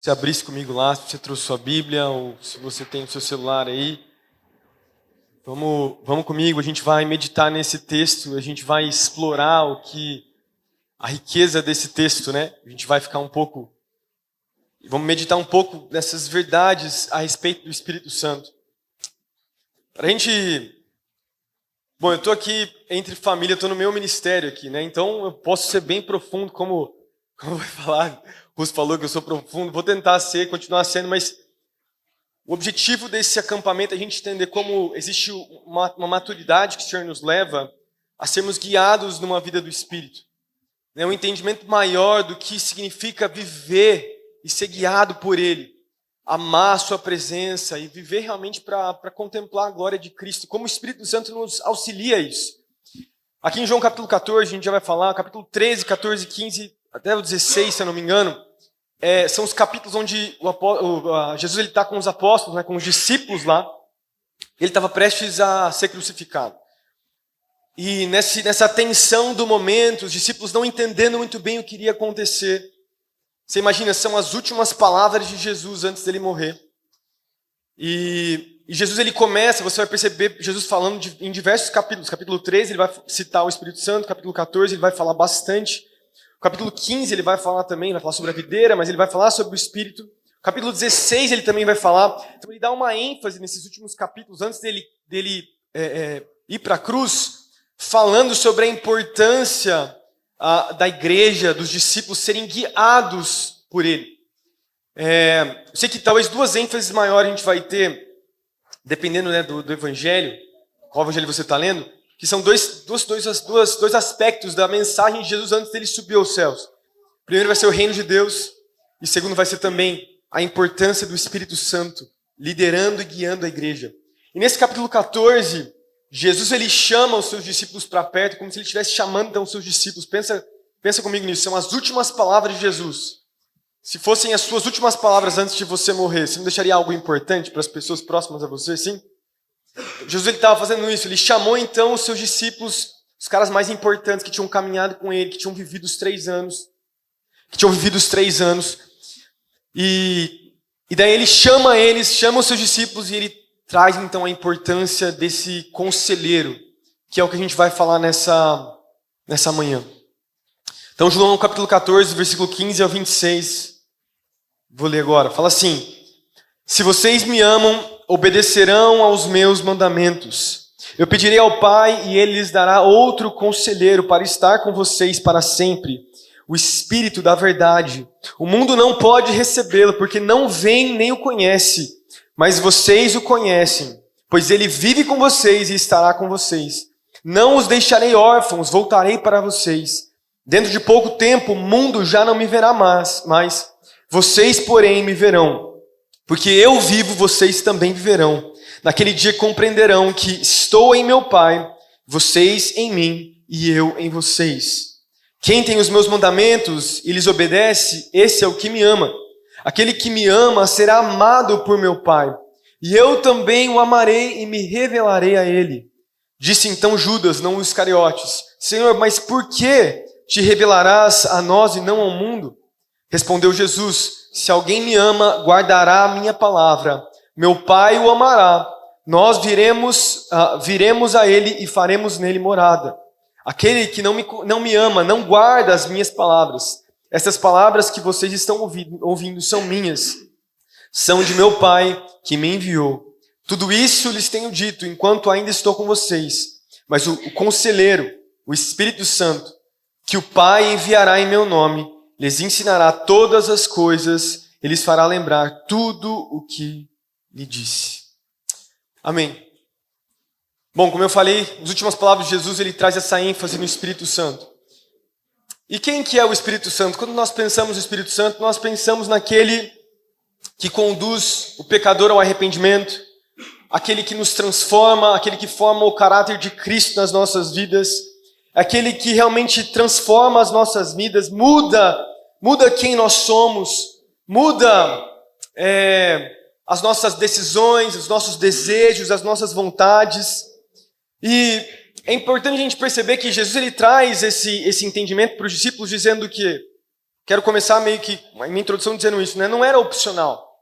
você abrisse comigo lá, se você trouxe sua Bíblia ou se você tem o seu celular aí. Vamos comigo, a gente vai meditar nesse texto, a gente vai explorar a riqueza desse texto, né? A gente vai ficar vamos meditar um pouco nessas verdades a respeito do Espírito Santo. Bom, eu estou aqui entre família, estou no meu ministério aqui, né? Então eu posso ser bem profundo, como vai falar, o Russo falou que eu sou profundo, vou tentar continuar sendo, mas o objetivo desse acampamento é a gente entender como existe uma maturidade que o Senhor nos leva a sermos guiados numa vida do Espírito. Um entendimento maior do que significa viver e ser guiado por Ele. Amar a sua presença e viver realmente para contemplar a glória de Cristo. Como o Espírito Santo nos auxilia a isso. Aqui em João capítulo 14, a gente já vai falar, capítulo 13, 14, 15, até o 16, se eu não me engano. São os capítulos onde Jesus está com os apóstolos, né, com os discípulos lá. Ele estava prestes a ser crucificado. E nessa tensão do momento, os discípulos não entendendo muito bem o que iria acontecer. Você imagina, são as últimas palavras de Jesus antes dele morrer. E Jesus, ele começa, você vai perceber Jesus falando em diversos capítulos. Capítulo 13, ele vai citar o Espírito Santo. Capítulo 14, ele vai falar bastante. Capítulo 15, ele vai falar também, vai falar sobre a videira, mas ele vai falar sobre o Espírito. Capítulo 16, ele também vai falar. Então, ele dá uma ênfase nesses últimos capítulos, antes dele ir para a cruz, falando sobre a importância da igreja, dos discípulos serem guiados por ele. Eu sei que talvez duas ênfases maiores a gente vai ter, dependendo, né, do evangelho, qual evangelho você está lendo, que são dois aspectos da mensagem de Jesus antes dele subir aos céus. Primeiro vai ser o reino de Deus, e segundo vai ser também a importância do Espírito Santo, liderando e guiando a igreja. E nesse capítulo 14, Jesus, ele chama os seus discípulos para perto, como se ele estivesse chamando então os seus discípulos. Pensa comigo nisso, são as últimas palavras de Jesus. Se fossem as suas últimas palavras antes de você morrer, você não deixaria algo importante para as pessoas próximas a você, sim? Jesus, ele estava fazendo isso, ele chamou então os seus discípulos, os caras mais importantes que tinham caminhado com ele, que tinham vivido os 3 anos. E daí ele chama os seus discípulos e ele traz então a importância desse conselheiro, que é o que a gente vai falar nessa manhã. Então, João capítulo 14, versículo 15 ao 26, vou ler agora, fala assim: se vocês me amam, obedecerão aos meus mandamentos. Eu pedirei ao Pai e Ele lhes dará outro conselheiro para estar com vocês para sempre, o Espírito da verdade. O mundo não pode recebê-lo, porque não vem nem o conhece, mas vocês o conhecem, pois ele vive com vocês e estará com vocês. Não os deixarei órfãos, voltarei para vocês. Dentro de pouco tempo o mundo já não me verá mais vocês, porém, me verão. Porque eu vivo, vocês também viverão. Naquele dia compreenderão que estou em meu Pai, vocês em mim e eu em vocês. Quem tem os meus mandamentos e lhes obedece, esse é o que me ama. Aquele que me ama será amado por meu Pai, e eu também o amarei e me revelarei a ele. Disse então Judas, não os Iscariotes: Senhor, mas por que te revelarás a nós e não ao mundo? Respondeu Jesus: se alguém me ama, guardará a minha palavra. Meu Pai o amará. Nós viremos a ele e faremos nele morada. Aquele que não me ama, não guarda as minhas palavras. Essas palavras que vocês estão ouvindo são minhas. São de meu Pai que me enviou. Tudo isso lhes tenho dito enquanto ainda estou com vocês. Mas o conselheiro, o Espírito Santo, que o Pai enviará em meu nome, lhes ensinará todas as coisas e lhes fará lembrar tudo o que lhe disse. Amém. Bom, como eu falei, as últimas palavras de Jesus, ele traz essa ênfase no Espírito Santo. E quem que é o Espírito Santo? Quando nós pensamos no Espírito Santo, nós pensamos naquele que conduz o pecador ao arrependimento, aquele que nos transforma, aquele que forma o caráter de Cristo nas nossas vidas, aquele que realmente transforma as nossas vidas, muda quem nós somos, muda as nossas decisões, os nossos desejos, as nossas vontades. E é importante a gente perceber que Jesus, ele traz esse entendimento para os discípulos, dizendo que quero começar meio que a minha introdução dizendo isso, né? Não era opcional.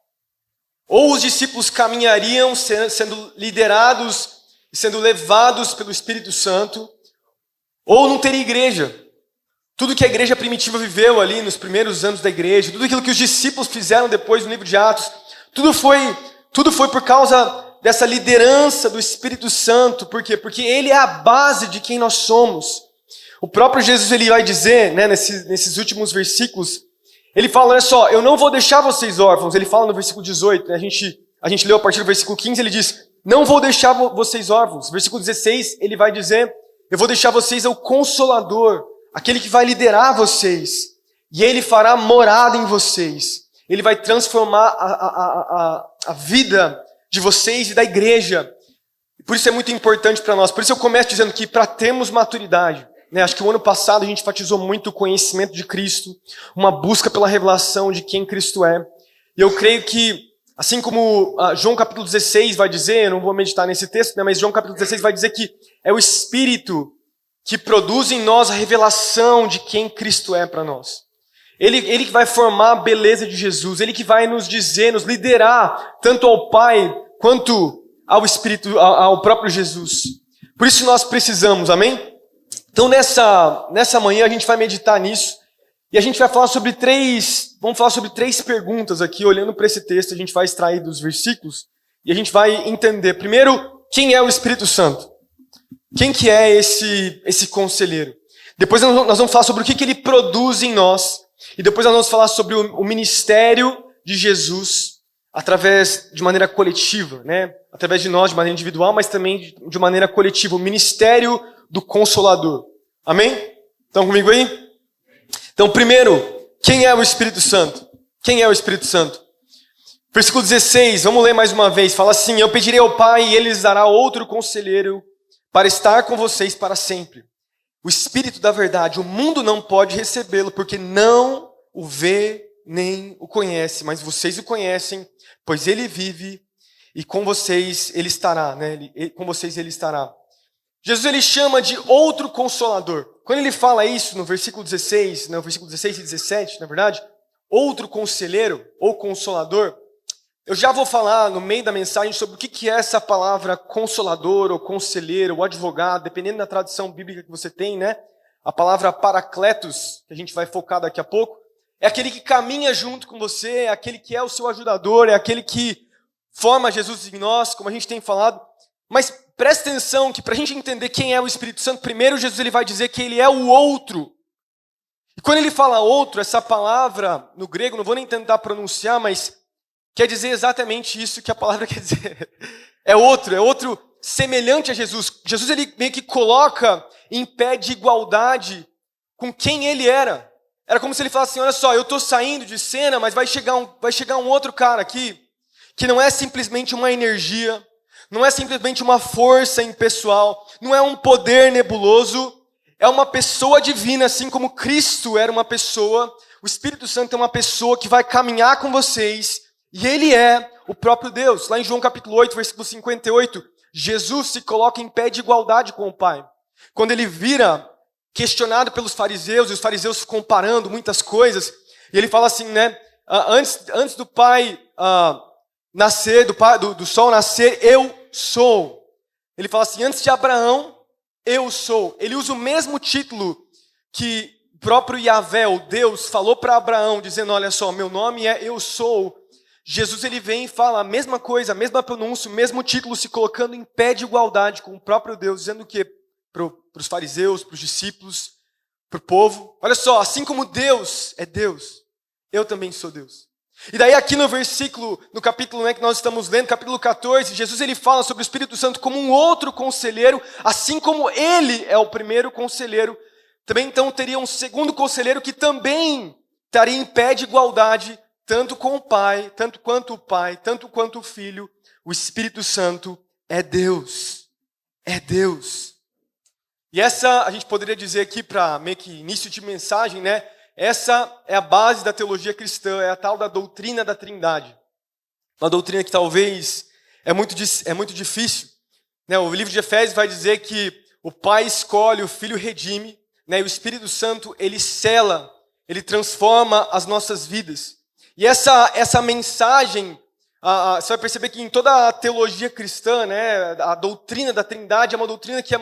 Ou os discípulos caminhariam sendo liderados e sendo levados pelo Espírito Santo, ou não teria igreja. Tudo que a igreja primitiva viveu ali nos primeiros anos da igreja, tudo aquilo que os discípulos fizeram depois no livro de Atos, tudo foi por causa dessa liderança do Espírito Santo. Por quê? Porque ele é a base de quem nós somos. O próprio Jesus ele vai dizer, né, nesses últimos versículos, ele fala, olha só, eu não vou deixar vocês órfãos. Ele fala no versículo 18, né, a gente leu a partir do versículo 15, ele diz, não vou deixar vocês órfãos. Versículo 16, ele vai dizer, eu vou deixar vocês o Consolador, aquele que vai liderar vocês, e ele fará morada em vocês. Ele vai transformar a vida de vocês e da igreja. Por isso é muito importante para nós. Por isso eu começo dizendo que para termos maturidade, né, acho que o ano passado a gente enfatizou muito o conhecimento de Cristo, uma busca pela revelação de quem Cristo é. E eu creio que, assim como João capítulo 16 vai dizer, eu não vou meditar nesse texto, né, mas João capítulo 16 vai dizer que é o Espírito que produz em nós a revelação de quem Cristo é para nós. Ele que vai formar a beleza de Jesus, Ele que vai nos dizer, nos liderar, tanto ao Pai, quanto ao Espírito, ao próprio Jesus. Por isso nós precisamos, amém? Então nessa manhã a gente vai meditar nisso, e a gente vai falar vamos falar sobre três perguntas aqui, olhando para esse texto, a gente vai extrair dos versículos, e a gente vai entender, primeiro, quem é o Espírito Santo? Quem que é esse conselheiro? Depois nós vamos falar sobre o que ele produz em nós. E depois nós vamos falar sobre o ministério de Jesus de maneira coletiva, né? Através de nós, de maneira individual, mas também de maneira coletiva. O ministério do Consolador. Amém? Estão comigo aí? Então, primeiro, quem é o Espírito Santo? Quem é o Espírito Santo? Versículo 16, vamos ler mais uma vez. Fala assim, eu pedirei ao Pai e Ele lhes dará outro conselheiro para estar com vocês para sempre. O Espírito da verdade, o mundo não pode recebê-lo, porque não o vê nem o conhece, mas vocês o conhecem, pois ele vive e com vocês ele estará, né? Com vocês ele estará. Jesus ele chama de outro Consolador. Quando ele fala isso no versículo 16, no versículo 16 e 17, na verdade, outro conselheiro ou consolador, eu já vou falar no meio da mensagem sobre o que é essa palavra consolador, ou conselheiro, ou advogado, dependendo da tradução bíblica que você tem, né? A palavra paracletos, que a gente vai focar daqui a pouco, é aquele que caminha junto com você, é aquele que é o seu ajudador, é aquele que forma Jesus em nós, como a gente tem falado. Mas presta atenção que para a gente entender quem é o Espírito Santo, primeiro Jesus ele vai dizer que ele é o outro. E quando ele fala outro, essa palavra no grego, não vou nem tentar pronunciar, mas quer dizer exatamente isso que a palavra quer dizer. É outro semelhante a Jesus. Jesus ele meio que coloca em pé de igualdade com quem ele era. Era como se ele falasse assim, olha só, eu estou saindo de cena, mas vai chegar um outro cara aqui, que não é simplesmente uma energia, não é simplesmente uma força impessoal, não é um poder nebuloso, é uma pessoa divina, assim como Cristo era uma pessoa, o Espírito Santo é uma pessoa que vai caminhar com vocês, e ele é o próprio Deus. Lá em João capítulo 8, versículo 58, Jesus se coloca em pé de igualdade com o Pai. Quando ele vira questionado pelos fariseus, e os fariseus comparando muitas coisas, e ele fala assim, né? Antes do Pai nascer, do sol nascer, eu sou. Ele fala assim, antes de Abraão, eu sou. Ele usa o mesmo título que o próprio Yahvé, o Deus, falou para Abraão, dizendo, olha só, meu nome é eu sou. Jesus ele vem e fala a mesma coisa, a mesma pronúncia, o mesmo título, se colocando em pé de igualdade com o próprio Deus, dizendo o quê? Para os fariseus, para os discípulos, para o povo. Olha só, assim como Deus é Deus, eu também sou Deus. E daí aqui no versículo, no capítulo, né, que nós estamos lendo, capítulo 14, Jesus ele fala sobre o Espírito Santo como um outro conselheiro, assim como ele é o primeiro conselheiro, também então teria um segundo conselheiro que também estaria em pé de igualdade, tanto com o Pai, tanto quanto o Pai, tanto quanto o Filho. O Espírito Santo é Deus. É Deus. E essa, a gente poderia dizer aqui para meio que início de mensagem, né? Essa é a base da teologia cristã, é a tal da doutrina da Trindade. Uma doutrina que talvez é muito difícil. Né? O livro de Efésios vai dizer que o Pai escolhe, o Filho redime, né? E o Espírito Santo, ele sela ele transforma as nossas vidas. E essa mensagem, você vai perceber que em toda a teologia cristã, né, a doutrina da Trindade é uma doutrina que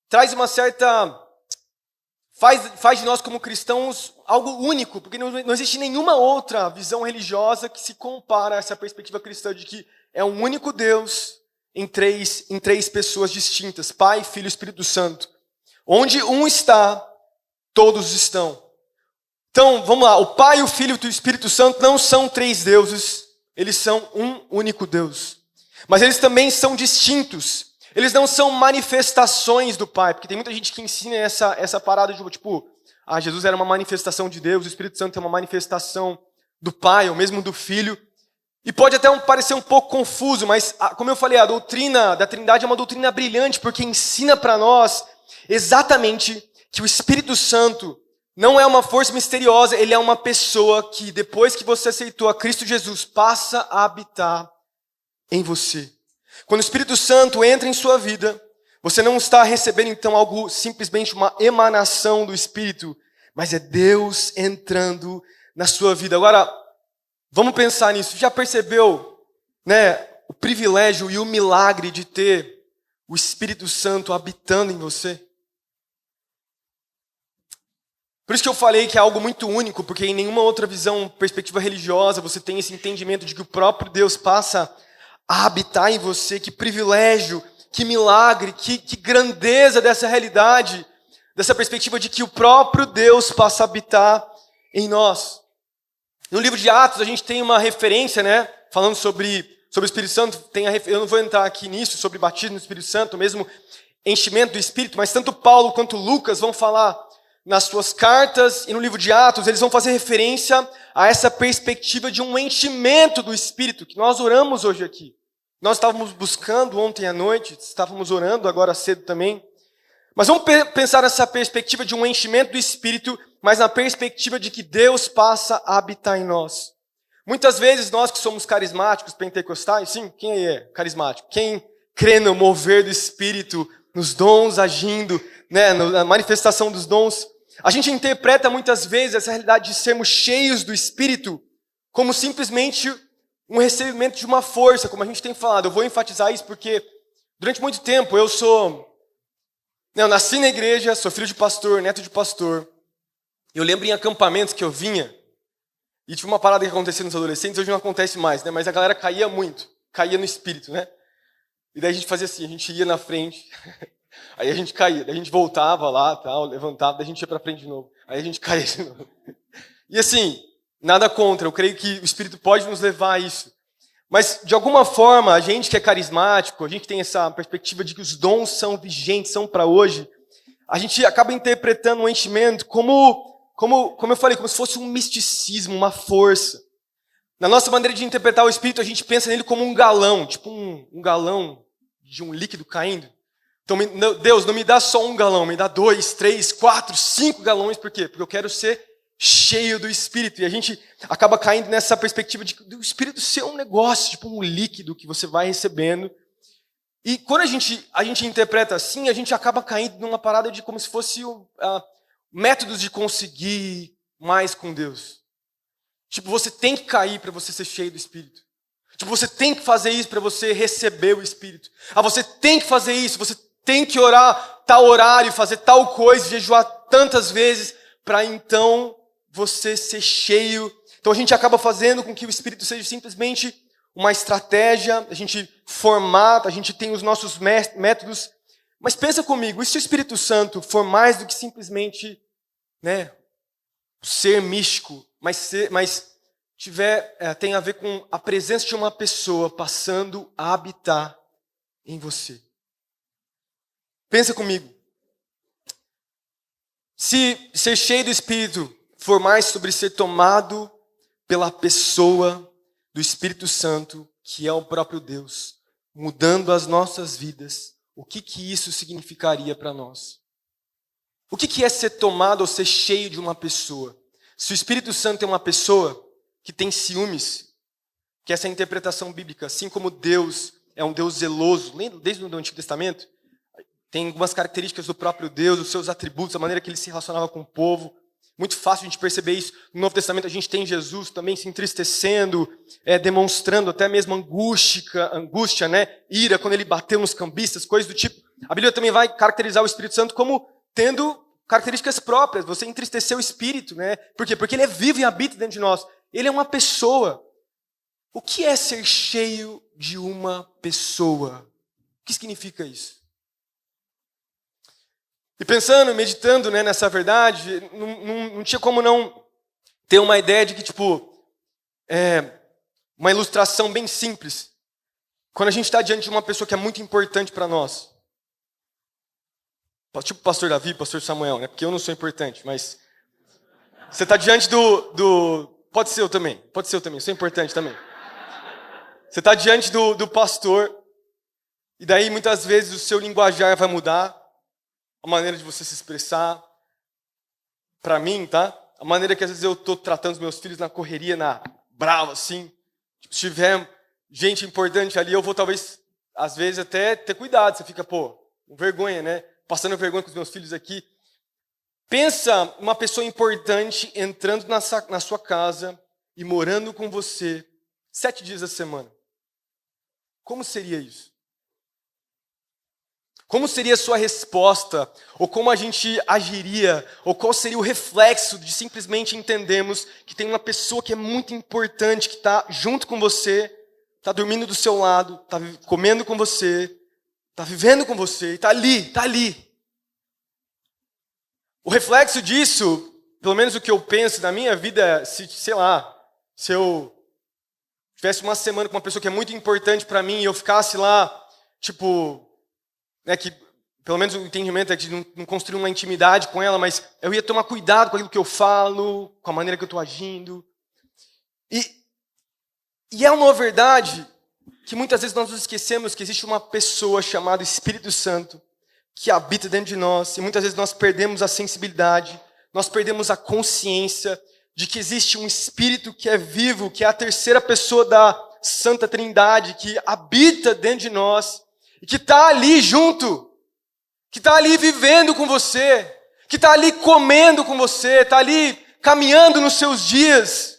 traz uma certa, faz de nós como cristãos algo único, porque não existe nenhuma outra visão religiosa que se compara a essa perspectiva cristã de que é um único Deus em três pessoas distintas, Pai, Filho e Espírito Santo. Onde um está, todos estão. Então, vamos lá, o Pai, o Filho e o Espírito Santo não são três deuses, eles são um único Deus. Mas eles também são distintos. Eles não são manifestações do Pai, porque tem muita gente que ensina essa parada de tipo, Jesus era uma manifestação de Deus, o Espírito Santo é uma manifestação do Pai, ou mesmo do Filho. E pode até parecer um pouco confuso, mas como eu falei, a doutrina da Trindade é uma doutrina brilhante, porque ensina para nós exatamente que o Espírito Santo não é uma força misteriosa, ele é uma pessoa que depois que você aceitou a Cristo Jesus, passa a habitar em você. Quando o Espírito Santo entra em sua vida, você não está recebendo então algo simplesmente uma emanação do Espírito, mas é Deus entrando na sua vida. Agora, vamos pensar nisso. Já percebeu, né, o privilégio e o milagre de ter o Espírito Santo habitando em você? Por isso que eu falei que é algo muito único, porque em nenhuma outra visão, perspectiva religiosa, você tem esse entendimento de que o próprio Deus passa a habitar em você. Que privilégio, que milagre, que grandeza dessa realidade, dessa perspectiva de que o próprio Deus passa a habitar em nós. No livro de Atos, a gente tem uma referência, né, falando sobre o Espírito Santo. Eu não vou entrar aqui nisso, sobre batismo no Espírito Santo, mesmo enchimento do Espírito, mas tanto Paulo quanto Lucas vão falar nas suas cartas e no livro de Atos, eles vão fazer referência a essa perspectiva de um enchimento do Espírito, que nós oramos hoje aqui. Nós estávamos buscando ontem à noite, estávamos orando agora cedo também. Mas vamos pensar nessa perspectiva de um enchimento do Espírito, mas na perspectiva de que Deus passa a habitar em nós. Muitas vezes nós que somos carismáticos, pentecostais, sim, quem aí é carismático? Quem crê no mover do Espírito, nos dons agindo, né, na manifestação dos dons, a gente interpreta muitas vezes essa realidade de sermos cheios do Espírito como simplesmente um recebimento de uma força, como a gente tem falado. Eu vou enfatizar isso porque durante muito tempo eu nasci na igreja, sou filho de pastor, neto de pastor. Eu lembro em acampamentos que eu vinha, e tinha uma parada que acontecia nos adolescentes, hoje não acontece mais, né? Mas a galera caía muito, caía no espírito, né? E daí a gente fazia assim, a gente ia na frente, aí a gente caía, daí a gente voltava lá, tal, levantava, daí a gente ia pra frente de novo, aí a gente caía de novo. E assim, nada contra, eu creio que o Espírito pode nos levar a isso. Mas, de alguma forma, a gente que é carismático, a gente tem essa perspectiva de que os dons são vigentes, são para hoje, a gente acaba interpretando o enchimento como eu falei, como se fosse um misticismo, uma força. Na nossa maneira de interpretar o Espírito, a gente pensa nele como um galão, tipo um galão de um líquido caindo. Então, Deus, não me dá só um galão, me dá 2, 3, 4, 5 galões, por quê? Porque eu quero ser cheio do Espírito. E a gente acaba caindo nessa perspectiva de do Espírito ser um negócio, tipo um líquido que você vai recebendo. E quando a gente interpreta assim, a gente acaba caindo numa parada de como se fosse métodos de conseguir mais com Deus. Tipo, você tem que cair para você ser cheio do Espírito. Tipo, você tem que fazer isso para você receber o Espírito. Você tem que fazer isso, você tem que orar tal horário, fazer tal coisa, jejuar tantas vezes, para então você ser cheio. Então a gente acaba fazendo com que o Espírito seja simplesmente uma estratégia, a gente formata, a gente tem os nossos métodos. Mas pensa comigo, e se o Espírito Santo for mais do que simplesmente, né, ser místico, mas tem a ver com a presença de uma pessoa passando a habitar em você? Pensa comigo. Se ser cheio do Espírito for mais sobre ser tomado pela pessoa do Espírito Santo, que é o próprio Deus, mudando as nossas vidas, o que isso significaria para nós? O que é ser tomado ou ser cheio de uma pessoa? Se o Espírito Santo é uma pessoa que tem ciúmes, que essa é a interpretação bíblica, assim como Deus é um Deus zeloso, desde o Antigo Testamento, tem algumas características do próprio Deus, os seus atributos, a maneira que ele se relacionava com o povo. Muito fácil a gente perceber isso. No Novo Testamento a gente tem Jesus também se entristecendo, demonstrando até mesmo angústia, né? Ira, quando ele bateu nos cambistas, coisas do tipo. A Bíblia também vai caracterizar o Espírito Santo como tendo características próprias. Você entristeceu o Espírito, né? Por quê? Porque ele é vivo e habita dentro de nós. Ele é uma pessoa. O que é ser cheio de uma pessoa? O que significa isso? E pensando, meditando, né, nessa verdade, não tinha como não ter uma ideia de que, uma ilustração bem simples. Quando a gente está diante de uma pessoa que é muito importante para nós, tipo o pastor Davi, pastor Samuel, né, porque eu não sou importante, mas você está diante pode ser eu também, sou importante também. Você está diante do pastor, e daí muitas vezes o seu linguajar vai mudar, a maneira de você se expressar. Para mim, tá? A maneira que às vezes eu estou tratando os meus filhos na correria, brava, assim. Se tiver gente importante ali, eu vou talvez, às vezes, até ter cuidado. Você fica, com vergonha, né? Passando vergonha com os meus filhos aqui. Pensa uma pessoa importante entrando na sua casa e morando com você 7 dias da semana. Como seria isso? Como seria a sua resposta? Ou como a gente agiria? Ou qual seria o reflexo de simplesmente entendermos que tem uma pessoa que é muito importante, que está junto com você, está dormindo do seu lado, está comendo com você, está vivendo com você, está ali. O reflexo disso, pelo menos o que eu penso na minha vida, se eu tivesse uma semana com uma pessoa que é muito importante para mim e eu ficasse lá, que pelo menos o entendimento é que não construir uma intimidade com ela, mas eu ia tomar cuidado com aquilo que eu falo, com a maneira que eu estou agindo. E é uma verdade que muitas vezes nós nos esquecemos que existe uma pessoa chamada Espírito Santo que habita dentro de nós, e muitas vezes nós perdemos a sensibilidade, nós perdemos a consciência de que existe um Espírito que é vivo, que é a terceira pessoa da Santa Trindade, que habita dentro de nós, e que está ali junto, que está ali vivendo com você, que está ali comendo com você, está ali caminhando nos seus dias.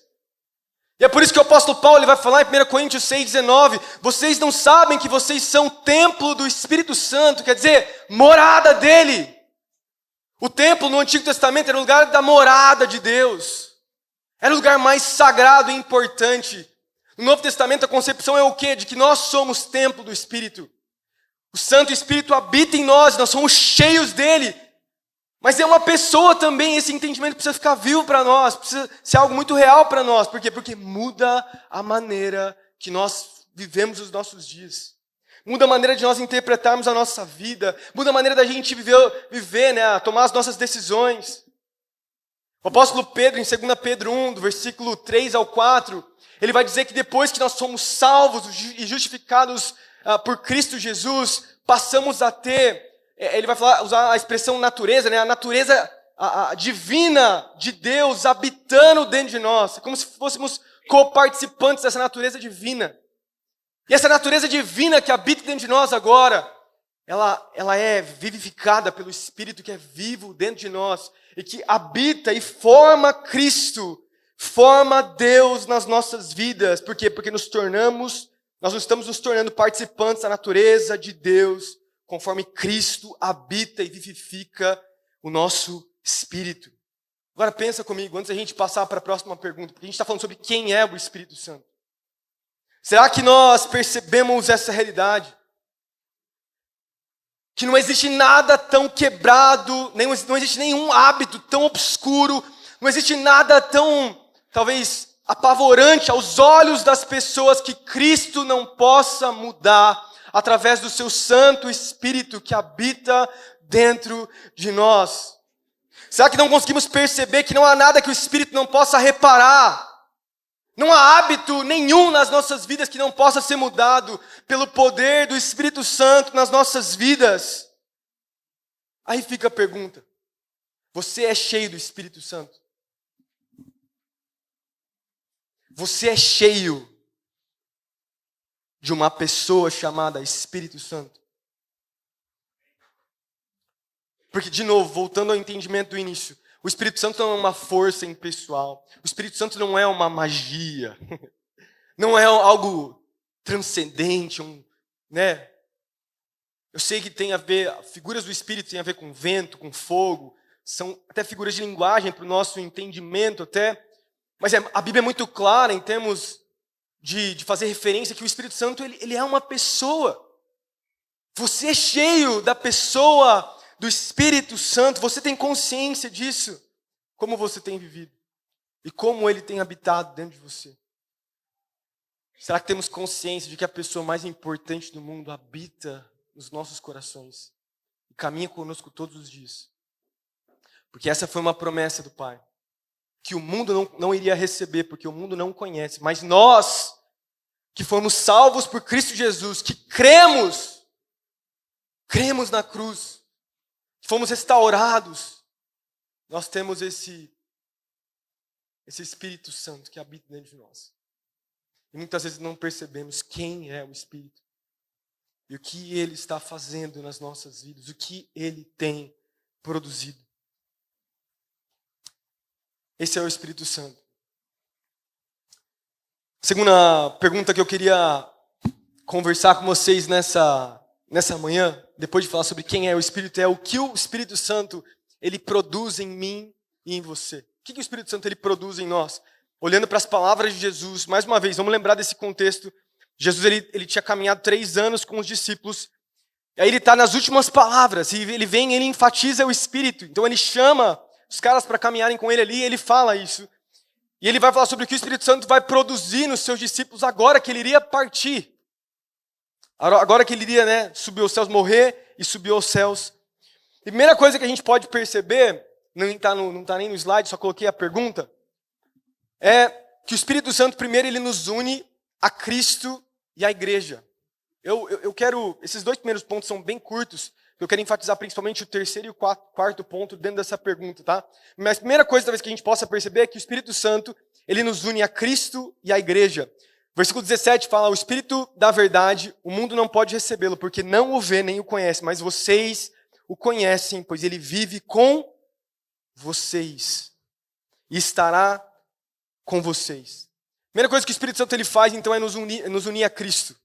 E é por isso que o apóstolo Paulo ele vai falar em 1 Coríntios 6,19, vocês não sabem que vocês são templo do Espírito Santo, quer dizer, morada dele. O templo no Antigo Testamento era o lugar da morada de Deus, era o lugar mais sagrado e importante. No Novo Testamento a concepção é o quê? De que nós somos templo do Espírito. O Santo Espírito habita em nós somos cheios dele. Mas é uma pessoa também, esse entendimento precisa ficar vivo para nós, precisa ser algo muito real para nós. Por quê? Porque muda a maneira que nós vivemos os nossos dias. Muda a maneira de nós interpretarmos a nossa vida. Muda a maneira da gente viver, né? Tomar as nossas decisões. O apóstolo Pedro, em 2 Pedro 1, do versículo 3 ao 4, ele vai dizer que depois que nós somos salvos e justificados por Cristo Jesus, passamos a ter, ele vai usar a expressão natureza, né? A natureza a divina de Deus habitando dentro de nós, como se fôssemos coparticipantes dessa natureza divina. E essa natureza divina que habita dentro de nós agora, ela é vivificada pelo Espírito que é vivo dentro de nós e que habita e forma Cristo, forma Deus nas nossas vidas. Por quê? Porque nós estamos nos tornando participantes da natureza de Deus, conforme Cristo habita e vivifica o nosso espírito. Agora pensa comigo, antes da gente passar para a próxima pergunta, porque a gente está falando sobre quem é o Espírito Santo. Será que nós percebemos essa realidade? Que não existe nada tão quebrado, não existe nenhum hábito tão obscuro, não existe nada tão, talvez, apavorante aos olhos das pessoas que Cristo não possa mudar através do seu Santo Espírito que habita dentro de nós. Será que não conseguimos perceber que não há nada que o Espírito não possa reparar? Não há hábito nenhum nas nossas vidas que não possa ser mudado pelo poder do Espírito Santo nas nossas vidas? Aí fica a pergunta: você é cheio do Espírito Santo? Você é cheio de uma pessoa chamada Espírito Santo? Porque, de novo, voltando ao entendimento do início, O Espírito Santo não é uma força impessoal. O Espírito Santo não é uma magia. Não é algo transcendente, né? Eu sei que tem a ver, figuras do Espírito têm a ver com vento, com fogo, são até figuras de linguagem para o nosso entendimento até, mas a Bíblia é muito clara em termos de fazer referência que o Espírito Santo ele é uma pessoa. Você é cheio da pessoa do Espírito Santo, você tem consciência disso, como você tem vivido e como ele tem habitado dentro de você. Será que temos consciência de que a pessoa mais importante do mundo habita nos nossos corações e caminha conosco todos os dias? Porque essa foi uma promessa do Pai, que o mundo não iria receber, porque o mundo não conhece, mas nós, que fomos salvos por Cristo Jesus, que cremos na cruz, que fomos restaurados, nós temos esse Espírito Santo que habita dentro de nós. E muitas vezes não percebemos quem é o Espírito e o que Ele está fazendo nas nossas vidas, o que Ele tem produzido. Esse é o Espírito Santo. Segunda pergunta que eu queria conversar com vocês nessa manhã, depois de falar sobre quem é o Espírito, é o que o Espírito Santo ele produz em mim e em você. O que o Espírito Santo ele produz em nós? Olhando para as palavras de Jesus, mais uma vez, vamos lembrar desse contexto. Jesus ele tinha caminhado 3 anos com os discípulos, e aí ele está nas últimas palavras, e ele enfatiza o Espírito. Então ele chama os caras para caminharem com ele ali, e ele fala isso. E ele vai falar sobre o que o Espírito Santo vai produzir nos seus discípulos agora que ele iria partir. Agora que ele iria subir aos céus, morrer e subir aos céus. E a primeira coisa que a gente pode perceber, não está nem no slide, só coloquei a pergunta, é que o Espírito Santo, primeiro, ele nos une a Cristo e a igreja. Eu quero, esses 2 primeiros pontos são bem curtos, eu quero enfatizar principalmente o terceiro e o quarto ponto dentro dessa pergunta, tá? Mas a primeira coisa, talvez, que a gente possa perceber é que o Espírito Santo, ele nos une a Cristo e a igreja. Versículo 17 fala, o Espírito da verdade, o mundo não pode recebê-lo, porque não o vê nem o conhece, mas vocês o conhecem, pois ele vive com vocês e estará com vocês. A primeira coisa que o Espírito Santo ele faz, então, é nos unir a Cristo.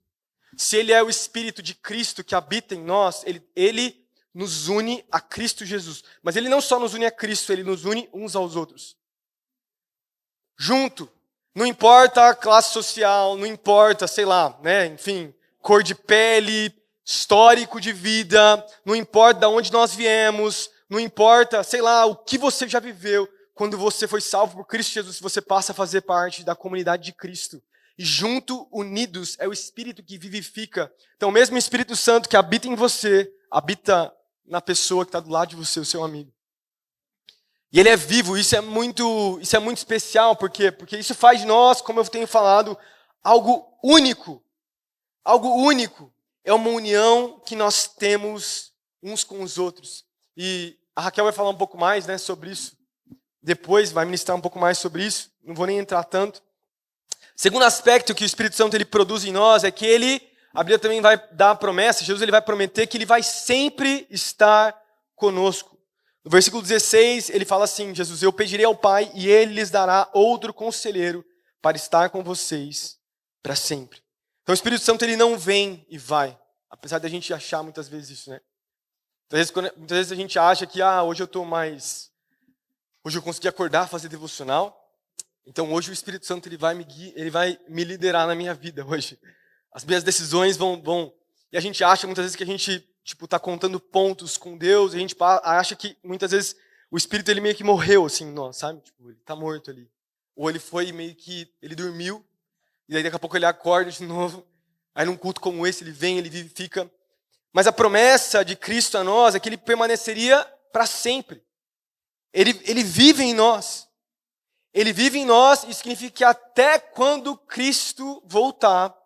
Se ele é o Espírito de Cristo que habita em nós, ele nos une a Cristo Jesus. Mas ele não só nos une a Cristo, ele nos une uns aos outros. Junto. Não importa a classe social, não importa, sei lá, enfim, cor de pele, histórico de vida, não importa de onde nós viemos, não importa, sei lá, o que você já viveu. Quando você foi salvo por Cristo Jesus, você passa a fazer parte da comunidade de Cristo. E junto, unidos, é o Espírito que vivifica. Então, o mesmo Espírito Santo que habita em você, habita na pessoa que está do lado de você, o seu amigo. E ele é vivo, isso é muito especial, porque isso faz de nós, como eu tenho falado, algo único. Algo único. É uma união que nós temos uns com os outros. E a Raquel vai falar um pouco mais sobre isso. Depois vai ministrar um pouco mais sobre isso. Não vou nem entrar tanto. Segundo aspecto que o Espírito Santo ele produz em nós é que a Bíblia também vai dar a promessa, Jesus ele vai prometer que ele vai sempre estar conosco. No versículo 16, ele fala assim, Jesus, eu pedirei ao Pai e ele lhes dará outro conselheiro para estar com vocês para sempre. Então o Espírito Santo ele não vem e vai, apesar de a gente achar muitas vezes isso, né? Muitas vezes a gente acha que hoje eu consegui acordar, fazer devocional, então hoje o Espírito Santo ele vai me liderar na minha vida hoje. As minhas decisões vão... E a gente acha muitas vezes que a gente está contando pontos com Deus, e a gente acha que muitas vezes o Espírito ele meio que morreu assim em nós, sabe? Ele está morto ali. Ou ele foi meio que, ele dormiu, e aí daqui a pouco ele acorda de novo. Aí num culto como esse ele vem, ele vivifica. Mas a promessa de Cristo a nós é que ele permaneceria para sempre. Ele vive em nós. Ele vive em nós, e significa que até quando Cristo voltar,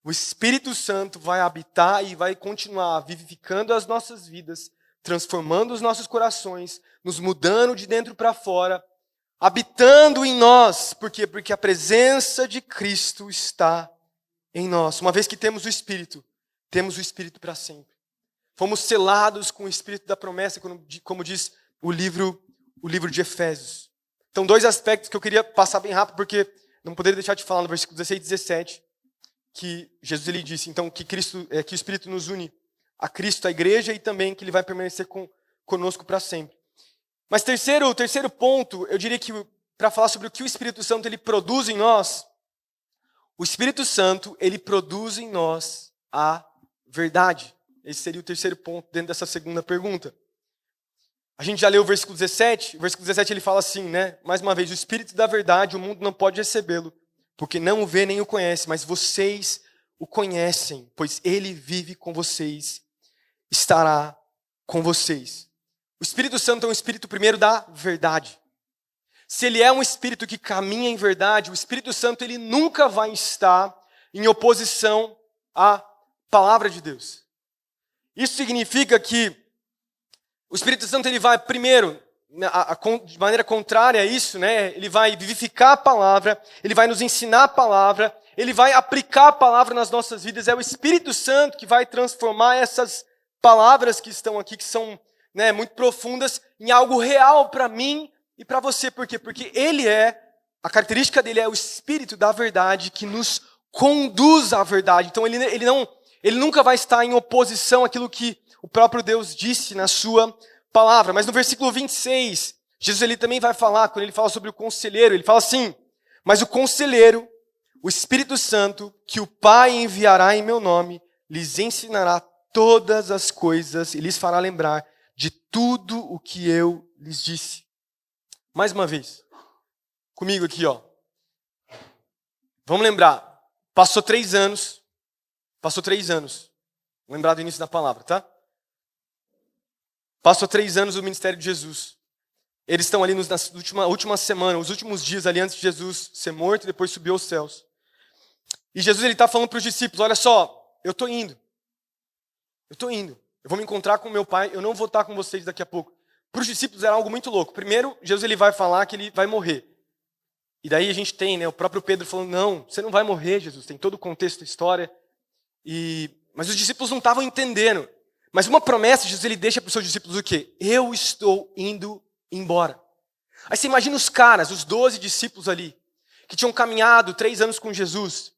o Espírito Santo vai habitar e vai continuar vivificando as nossas vidas, transformando os nossos corações, nos mudando de dentro para fora, habitando em nós. Por quê? Porque a presença de Cristo está em nós. Uma vez que temos o Espírito para sempre. Fomos selados com o Espírito da promessa, como diz o livro o livro de Efésios. Então, dois aspectos que eu queria passar bem rápido, porque não poderia deixar de falar no versículo 16 e 17, que Jesus ele disse, então, que o Espírito nos une a Cristo, a igreja, e também que ele vai permanecer conosco para sempre. Mas o terceiro ponto, eu diria que para falar sobre o que o Espírito Santo ele produz em nós, o Espírito Santo ele produz em nós a verdade. Esse seria o terceiro ponto dentro dessa segunda pergunta. A gente já leu o versículo 17, ele fala assim, né? Mais uma vez, o Espírito da verdade, o mundo não pode recebê-lo, porque não o vê nem o conhece, mas vocês o conhecem, pois ele vive com vocês, estará com vocês. O Espírito Santo é um Espírito primeiro da verdade. Se ele é um Espírito que caminha em verdade, o Espírito Santo ele nunca vai estar em oposição à palavra de Deus. Isso significa que o Espírito Santo ele vai primeiro, de maneira contrária a isso, né? Ele vai vivificar a palavra, ele vai nos ensinar a palavra, ele vai aplicar a palavra nas nossas vidas. É o Espírito Santo que vai transformar essas palavras que estão aqui, que são, né, muito profundas, em algo real para mim e para você. Por quê? Porque a característica dele é o Espírito da verdade que nos conduz à verdade. Então ele nunca vai estar em oposição àquilo que o próprio Deus disse na sua palavra. Mas no versículo 26, Jesus ele também vai falar, quando ele fala sobre o conselheiro, ele fala assim, mas o conselheiro, o Espírito Santo, que o Pai enviará em meu nome, lhes ensinará todas as coisas e lhes fará lembrar de tudo o que eu lhes disse. Mais uma vez, comigo aqui, ó. Vamos lembrar, passou 3 anos. Vamos lembrar do início da palavra, tá? Passou 3 anos do ministério de Jesus. Eles estão ali na última semana, os últimos dias ali antes de Jesus ser morto e depois subir aos céus. E Jesus ele está falando para os discípulos, olha só, eu estou indo. Eu vou me encontrar com meu Pai, eu não vou estar com vocês daqui a pouco. Para os discípulos era algo muito louco. Primeiro, Jesus ele vai falar que ele vai morrer. E daí a gente tem, né, o próprio Pedro falando, não, você não vai morrer, Jesus. Tem todo o contexto da história. Mas os discípulos não estavam entendendo. Mas uma promessa, Jesus ele deixa para os seus discípulos o quê? Eu estou indo embora. Aí você imagina os caras, os 12 discípulos ali, que tinham caminhado 3 anos com Jesus,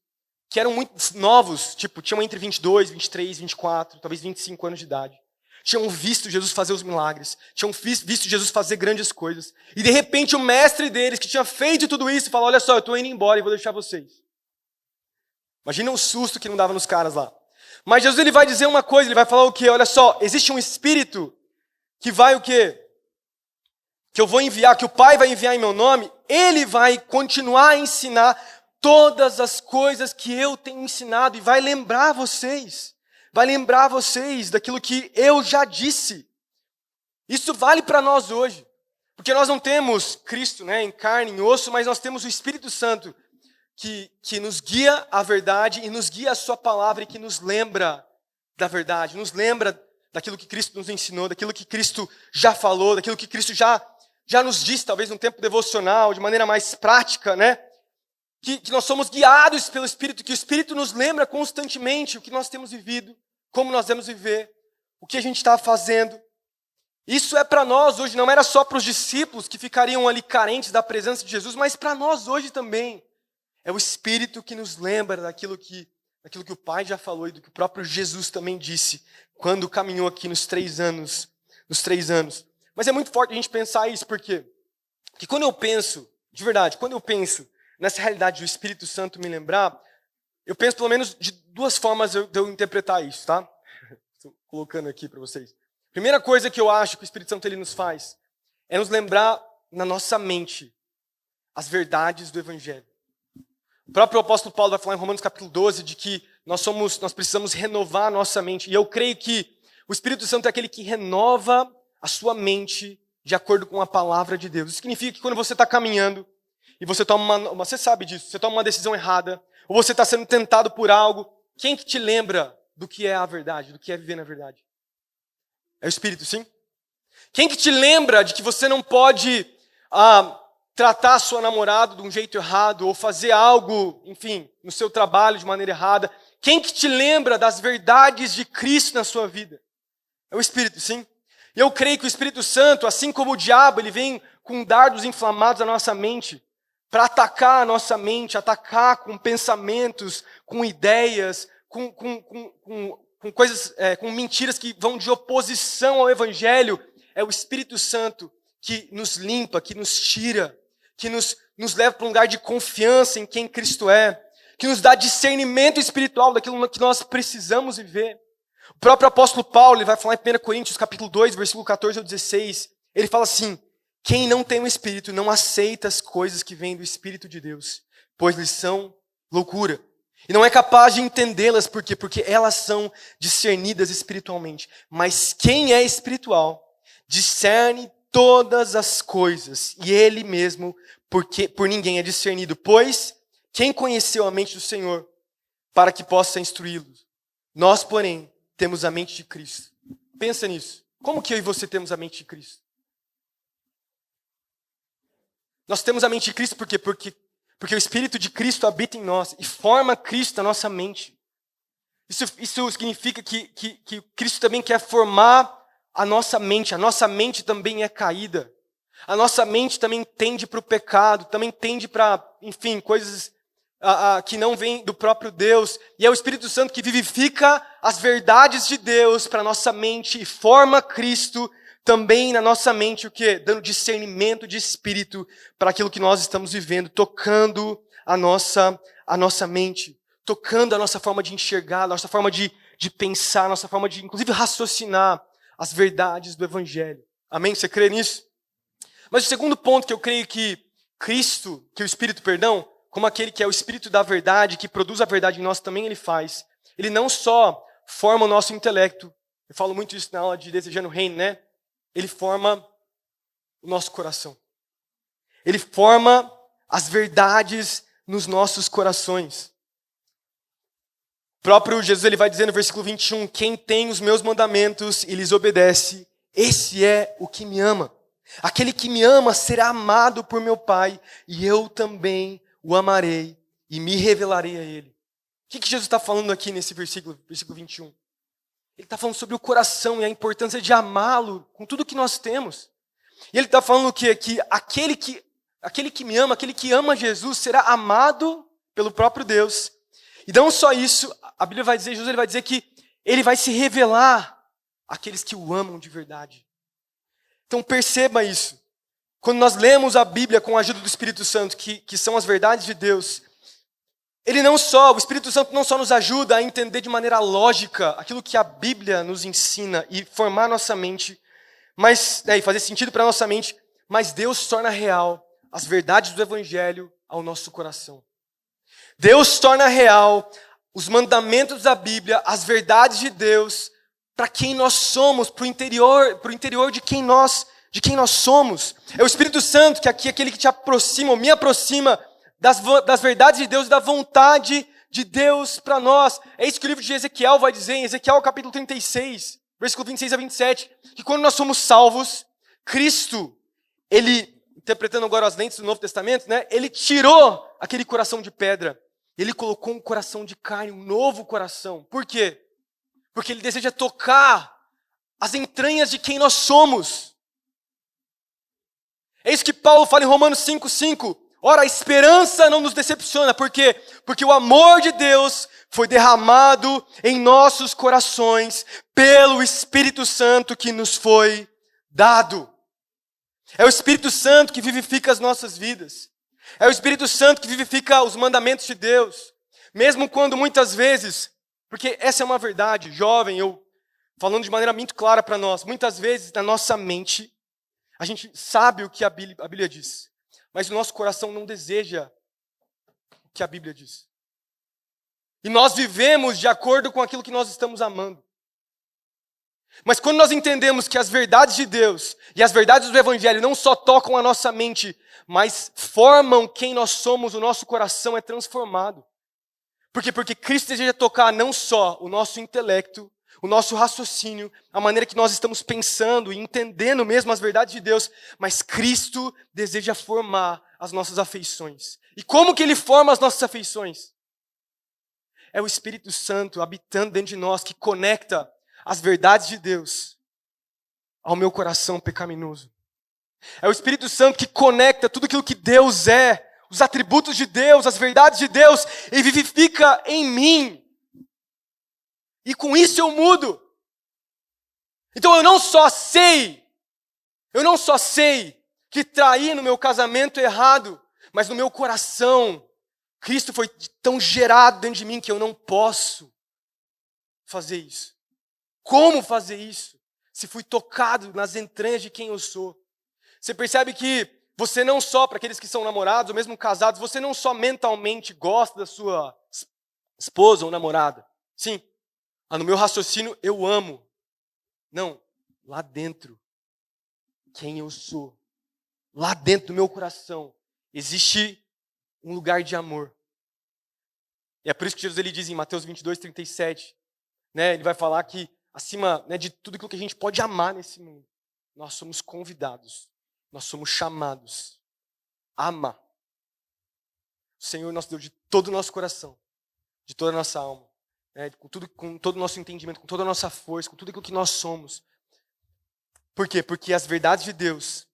que eram muito novos, tinham entre 22, 23, 24, talvez 25 anos de idade. Tinham visto Jesus fazer os milagres, tinham visto Jesus fazer grandes coisas. E de repente o mestre deles, que tinha feito tudo isso, fala, olha só, eu estou indo embora e vou deixar vocês. Imagina o susto que não dava nos caras lá. Mas Jesus ele vai dizer uma coisa, ele vai falar o quê? Olha só, existe um Espírito que vai o quê? Que eu vou enviar, que o Pai vai enviar em meu nome, ele vai continuar a ensinar todas as coisas que eu tenho ensinado e vai lembrar vocês daquilo que eu já disse. Isso vale para nós hoje, porque nós não temos Cristo, né, em carne, em osso, mas nós temos o Espírito Santo que nos guia à verdade e nos guia à sua palavra e que nos lembra da verdade, nos lembra daquilo que Cristo nos ensinou, daquilo que Cristo já falou, daquilo que Cristo já nos disse, talvez num tempo devocional, de maneira mais prática, né? Que nós somos guiados pelo Espírito, que o Espírito nos lembra constantemente o que nós temos vivido, como nós devemos viver, o que a gente está fazendo. Isso é para nós hoje, não era só para os discípulos que ficariam ali carentes da presença de Jesus, mas para nós hoje também. É o Espírito que nos lembra daquilo que o Pai já falou e do que o próprio Jesus também disse quando caminhou aqui nos 3 anos. Mas é muito forte a gente pensar isso, por quê? Porque quando eu penso nessa realidade do Espírito Santo me lembrar, eu penso pelo menos de 2 formas de eu interpretar isso, tá? Estou colocando aqui para vocês. Primeira coisa que eu acho que o Espírito Santo ele nos faz é nos lembrar na nossa mente as verdades do Evangelho. O próprio apóstolo Paulo vai falar em Romanos capítulo 12 de que nós precisamos renovar a nossa mente. E eu creio que o Espírito Santo é aquele que renova a sua mente de acordo com a palavra de Deus. Isso significa que quando você está caminhando e você você sabe disso, você toma uma decisão errada, ou você está sendo tentado por algo, quem que te lembra do que é a verdade, do que é viver na verdade? É o Espírito, sim? Quem que te lembra de que você não pode tratar a sua namorada de um jeito errado, ou fazer algo, enfim, no seu trabalho de maneira errada? Quem que te lembra das verdades de Cristo na sua vida? É o Espírito, sim? E eu creio que o Espírito Santo, assim como o diabo, ele vem com dardos inflamados na nossa mente, para atacar a nossa mente, atacar com pensamentos, com ideias, com coisas, com mentiras que vão de oposição ao Evangelho. É o Espírito Santo que nos limpa, que nos tira, que nos leva para um lugar de confiança em quem Cristo é, que nos dá discernimento espiritual daquilo que nós precisamos viver. O próprio apóstolo Paulo, ele vai falar em 1 Coríntios capítulo 2, versículo 14 ao 16, ele fala assim: quem não tem o Espírito não aceita as coisas que vêm do Espírito de Deus, pois lhes são loucura. E não é capaz de entendê-las, por quê? Porque elas são discernidas espiritualmente. Mas quem é espiritual discerne todas as coisas, e ele mesmo, por ninguém é discernido. Pois quem conheceu a mente do Senhor para que possa instruí-lo? Nós, porém, temos a mente de Cristo. Pensa nisso. Como que eu e você temos a mente de Cristo? Nós temos a mente de Cristo por quê? Porque o Espírito de Cristo habita em nós e forma Cristo na nossa mente. Isso significa que Cristo também quer formar a nossa mente. A nossa mente também é caída. A nossa mente também tende para o pecado, também tende para, enfim, coisas que não vêm do próprio Deus. E é o Espírito Santo que vivifica as verdades de Deus para a nossa mente e forma Cristo também na nossa mente, o quê? Dando discernimento de espírito para aquilo que nós estamos vivendo, tocando a nossa mente, tocando a nossa forma de enxergar, a nossa forma de pensar, a nossa forma de, inclusive, raciocinar as verdades do Evangelho. Amém? Você crê nisso? Mas o segundo ponto que eu creio que o Espírito, como aquele que é o Espírito da verdade, que produz a verdade em nós, também ele faz. Ele não só forma o nosso intelecto, eu falo muito isso na aula de Desejando o Reino, né? Ele forma o nosso coração. Ele forma as verdades nos nossos corações. O próprio Jesus, ele vai dizer no versículo 21, quem tem os meus mandamentos e lhes obedece, esse é o que me ama. Aquele que me ama será amado por meu Pai, e eu também o amarei e me revelarei a ele. O que Jesus está falando aqui nesse versículo 21? Ele está falando sobre o coração e a importância de amá-lo com tudo que nós temos. E ele está falando o quê? Que aquele que me ama, aquele que ama Jesus, será amado pelo próprio Deus. E não só isso, a Bíblia vai dizer, Jesus ele vai dizer que ele vai se revelar àqueles que o amam de verdade. Então perceba isso. Quando nós lemos a Bíblia com a ajuda do Espírito Santo, que são as verdades de Deus, o Espírito Santo não só nos ajuda a entender de maneira lógica aquilo que a Bíblia nos ensina e formar nossa mente, e fazer sentido para a nossa mente, mas Deus torna real as verdades do Evangelho ao nosso coração. Deus torna real os mandamentos da Bíblia, as verdades de Deus, para quem nós somos, para o interior de quem nós somos. É o Espírito Santo que aqui é aquele que te aproxima, ou me aproxima, das verdades de Deus e da vontade de Deus para nós. É isso que o livro de Ezequiel vai dizer, em Ezequiel capítulo 36, versículo 26 a 27, que quando nós somos salvos, Cristo, ele, interpretando agora as lentes do Novo Testamento, né, ele tirou aquele coração de pedra, ele colocou um coração de carne, um novo coração. Por quê? Porque ele deseja tocar as entranhas de quem nós somos. É isso que Paulo fala em Romanos 5:5. Ora, a esperança não nos decepciona. Por quê? Porque o amor de Deus foi derramado em nossos corações pelo Espírito Santo que nos foi dado. É o Espírito Santo que vivifica as nossas vidas. É o Espírito Santo que vivifica os mandamentos de Deus. Mesmo quando muitas vezes, porque essa é uma verdade, jovem, eu falando de maneira muito clara para nós, muitas vezes na nossa mente, a gente sabe o que a Bíblia diz. Mas o nosso coração não deseja o que a Bíblia diz. E nós vivemos de acordo com aquilo que nós estamos amando. Mas quando nós entendemos que as verdades de Deus e as verdades do Evangelho não só tocam a nossa mente, mas formam quem nós somos, o nosso coração é transformado. Por quê? Porque Cristo deseja tocar não só o nosso intelecto, o nosso raciocínio, a maneira que nós estamos pensando e entendendo mesmo as verdades de Deus, mas Cristo deseja formar as nossas afeições. E como que Ele forma as nossas afeições? É o Espírito Santo habitando dentro de nós, que conecta as verdades de Deus ao meu coração pecaminoso. É o Espírito Santo que conecta tudo aquilo que Deus é, os atributos de Deus, as verdades de Deus, e vivifica em mim. E com isso eu mudo. Então eu não só sei que traí no meu casamento errado, mas no meu coração, Cristo foi tão gerado dentro de mim que eu não posso fazer isso. Como fazer isso? Se fui tocado nas entranhas de quem eu sou. Você percebe que você não só, para aqueles que são namorados ou mesmo casados, você não só mentalmente gosta da sua esposa ou namorada. Sim, no meu raciocínio eu amo. Não, lá dentro, quem eu sou, lá dentro do meu coração, existe um lugar de amor. E é por isso que Jesus ele diz em Mateus 22:37, né, ele vai falar que acima, né, de tudo aquilo que a gente pode amar nesse mundo, nós somos convidados. Nós somos chamados a amar o Senhor nosso Deus de todo o nosso coração, de toda a nossa alma, né, com todo o nosso entendimento, com toda a nossa força, com tudo aquilo que nós somos. Por quê? Porque as verdades de Deus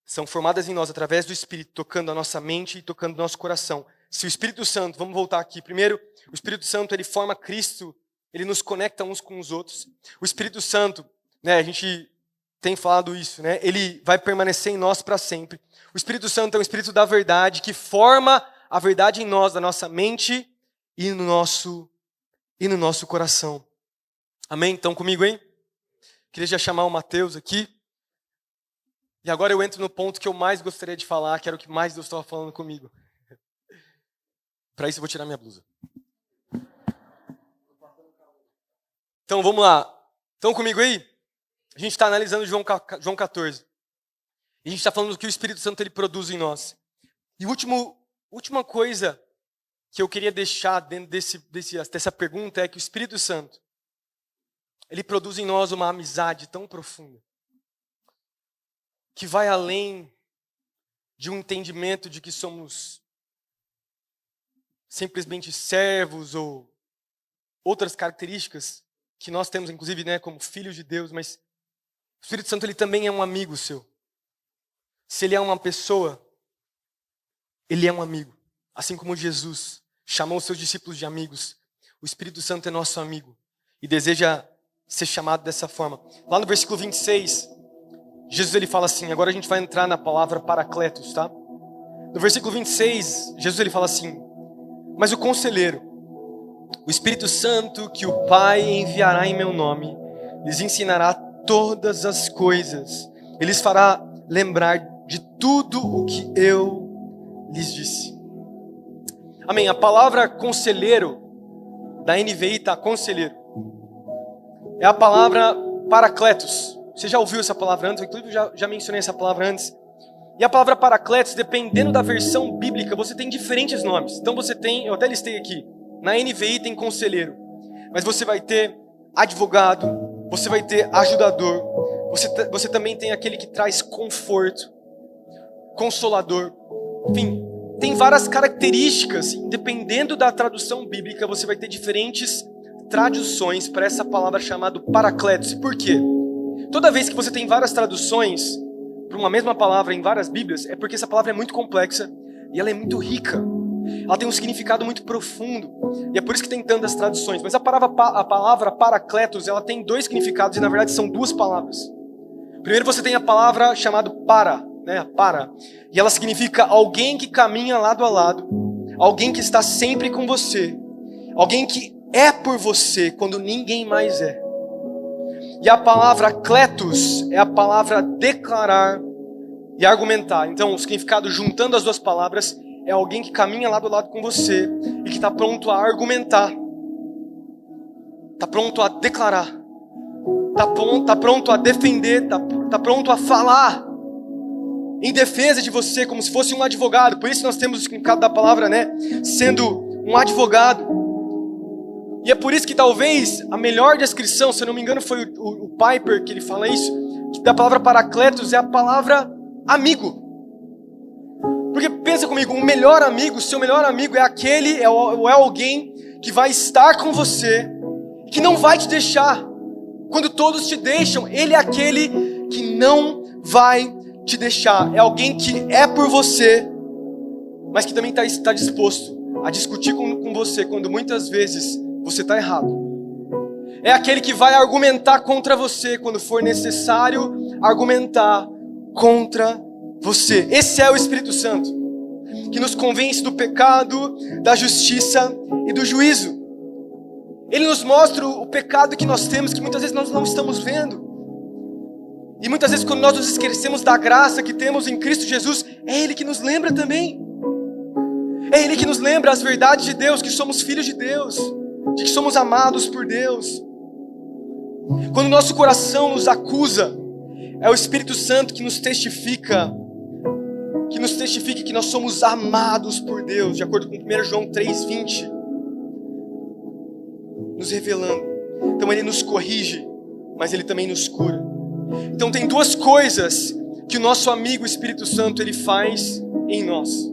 são formadas em nós através do Espírito, tocando a nossa mente e tocando o nosso coração. Se o Espírito Santo, vamos voltar aqui, primeiro, o Espírito Santo ele forma Cristo, ele nos conecta uns com os outros. O Espírito Santo, né, a gente tem falado isso, né? Ele vai permanecer em nós para sempre. O Espírito Santo é o Espírito da verdade que forma a verdade em nós, na nossa mente e no nosso coração. Amém? Então comigo, hein? Queria já chamar o Mateus aqui. E agora eu entro no ponto que eu mais gostaria de falar, que era o que mais Deus estava falando comigo. Para isso eu vou tirar minha blusa. Então vamos lá. Estão comigo aí? A gente está analisando João 14. E a gente está falando do que o Espírito Santo ele produz em nós. E última coisa que eu queria deixar dentro dessa pergunta é que o Espírito Santo ele produz em nós uma amizade tão profunda que vai além de um entendimento de que somos simplesmente servos ou outras características que nós temos, inclusive, né, como filhos de Deus, mas o Espírito Santo ele também é um amigo seu. Se ele é uma pessoa, ele é um amigo. Assim como Jesus chamou os seus discípulos de amigos, o Espírito Santo é nosso amigo e deseja ser chamado dessa forma. Lá no versículo 26, Jesus ele fala assim, agora a gente vai entrar na palavra paracletos, tá? No versículo 26, Jesus ele fala assim, mas o conselheiro, o Espírito Santo que o Pai enviará em meu nome, lhes ensinará todas as coisas. Ele lhes fará lembrar de tudo o que eu lhes disse. Amém. A palavra conselheiro, da NVI tá conselheiro. É a palavra paracletos. Você já ouviu essa palavra antes? Inclusive já mencionei essa palavra antes. E a palavra paracletos, dependendo da versão bíblica, você tem diferentes nomes. Então você tem, eu até listei aqui, na NVI tem conselheiro. Mas você vai ter advogado, você vai ter ajudador, você também tem aquele que traz conforto, consolador. Enfim, tem várias características. Dependendo da tradução bíblica, você vai ter diferentes traduções para essa palavra chamada paracletos. Por quê? Toda vez que você tem várias traduções para uma mesma palavra em várias bíblias, é porque essa palavra é muito complexa e ela é muito rica. Ela tem um significado muito profundo. E é por isso que tem tantas traduções. Mas a palavra paracletos, ela tem dois significados e na verdade são duas palavras. Primeiro você tem a palavra chamada para, né? Para. E ela significa alguém que caminha lado a lado. Alguém que está sempre com você. Alguém que é por você quando ninguém mais é. E a palavra kletos é a palavra declarar e argumentar. Então o significado juntando as duas palavras é alguém que caminha lado a lado com você e que está pronto a argumentar, está pronto a declarar, está pronto a defender, está pronto a falar em defesa de você, como se fosse um advogado. Por isso nós temos o significado da palavra, né? Sendo um advogado. E é por isso que talvez a melhor descrição, se eu não me engano foi o Piper que ele fala isso, que da palavra paracletos é a palavra amigo. Porque pensa comigo, o melhor amigo, o seu melhor amigo é aquele, é alguém que vai estar com você, que não vai te deixar. Quando todos te deixam, ele é aquele que não vai te deixar, é alguém que é por você, mas que também está disposto a discutir com você quando muitas vezes você está errado. É aquele que vai argumentar contra você quando for necessário argumentar contra você. Esse é o Espírito Santo, que nos convence do pecado, da justiça e do juízo. Ele nos mostra o pecado que nós temos, que muitas vezes nós não estamos vendo. E muitas vezes quando nós nos esquecemos da graça que temos em Cristo Jesus, é Ele que nos lembra também. É Ele que nos lembra as verdades de Deus, que somos filhos de Deus, de que somos amados por Deus. Quando o nosso coração nos acusa, é o Espírito Santo que nos testifica que nós somos amados por Deus, de acordo com 1 João 3,20, nos revelando. Então Ele nos corrige, mas Ele também nos cura. Então tem duas coisas que o nosso amigo Espírito Santo ele faz em nós,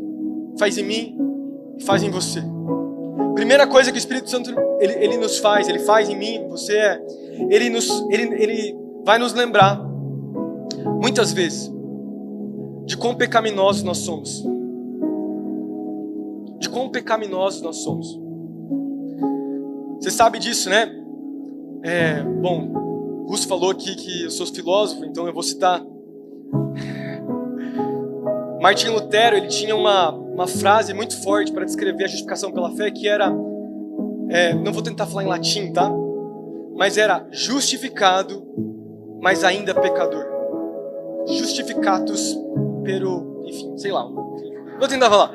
faz em mim e faz em você. Primeira coisa que o Espírito Santo ele nos faz, ele faz em mim, em você ele vai nos lembrar muitas vezes de quão pecaminosos nós somos. De quão pecaminosos nós somos. Você sabe disso, né? Bom, o Russo falou aqui que eu sou filósofo, então eu vou citar. Martinho Lutero, ele tinha uma frase muito forte para descrever a justificação pela fé, que era, não vou tentar falar em latim, tá? Mas era justificado, mas ainda pecador. Justificatus pero, enfim, sei lá. Vou tentar falar.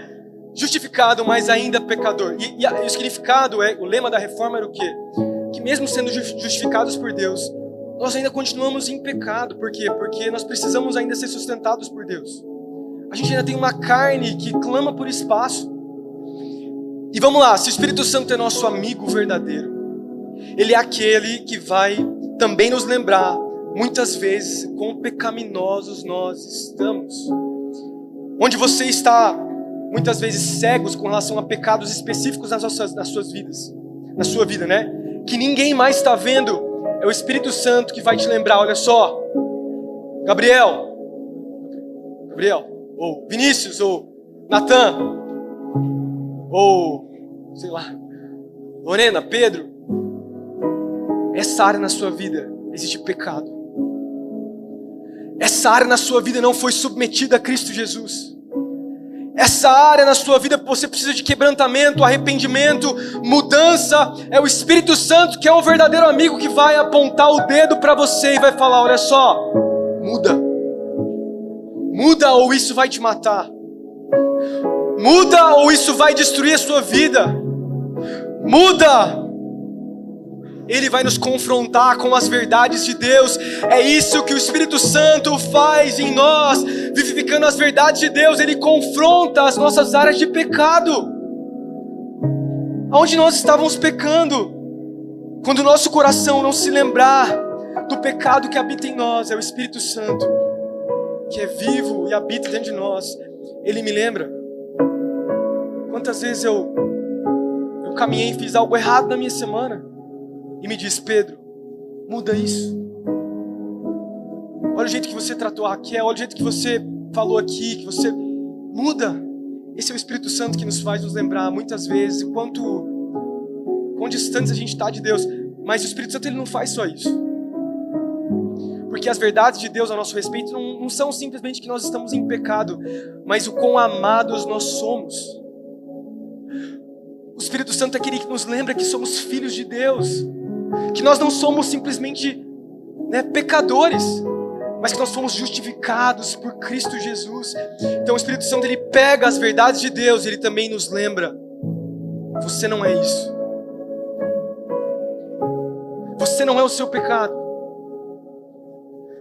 Justificado, mas ainda pecador. E o significado, o lema da reforma era o quê? Que mesmo sendo justificados por Deus, nós ainda continuamos em pecado. Por quê? Porque nós precisamos ainda ser sustentados por Deus. A gente ainda tem uma carne que clama por espaço. E vamos lá, se o Espírito Santo é nosso amigo verdadeiro, Ele é aquele que vai também nos lembrar, muitas vezes, quão pecaminosos nós estamos. Onde você está, muitas vezes, cegos com relação a pecados específicos nas suas vidas. Na sua vida, né? Que ninguém mais está vendo. É o Espírito Santo que vai te lembrar, olha só. Gabriel, ou Vinícius, ou Natan, ou, sei lá, Lorena, Pedro. Essa área na sua vida existe pecado. Essa área na sua vida não foi submetida a Cristo Jesus. Essa área na sua vida você precisa de quebrantamento, arrependimento, mudança. É o Espírito Santo que é um verdadeiro amigo que vai apontar o dedo para você e vai falar, olha só, muda ou isso vai te matar. Muda ou isso vai destruir a sua vida. Muda. Ele vai nos confrontar com as verdades de Deus. É isso que o Espírito Santo faz em nós, vivificando as verdades de Deus. Ele confronta as nossas áreas de pecado, onde nós estávamos pecando. Quando o nosso coração não se lembrar do pecado que habita em nós, é o Espírito Santo, que é vivo e habita dentro de nós. Ele me lembra. Quantas vezes eu caminhei e fiz algo errado na minha semana, e me diz, Pedro, muda isso. Olha o jeito que você tratou a Raquel, olha o jeito que você falou aqui, que você muda. Esse é o Espírito Santo que nos faz nos lembrar muitas vezes quão distantes a gente está de Deus. Mas o Espírito Santo ele não faz só isso. Porque as verdades de Deus a nosso respeito não são simplesmente que nós estamos em pecado, mas o quão amados nós somos. O Espírito Santo é aquele que nos lembra que somos filhos de Deus. Que nós não somos simplesmente pecadores, mas que nós fomos justificados por Cristo Jesus. Então o Espírito Santo ele pega as verdades de Deus, ele também nos lembra, você não é isso. Você não é o seu pecado.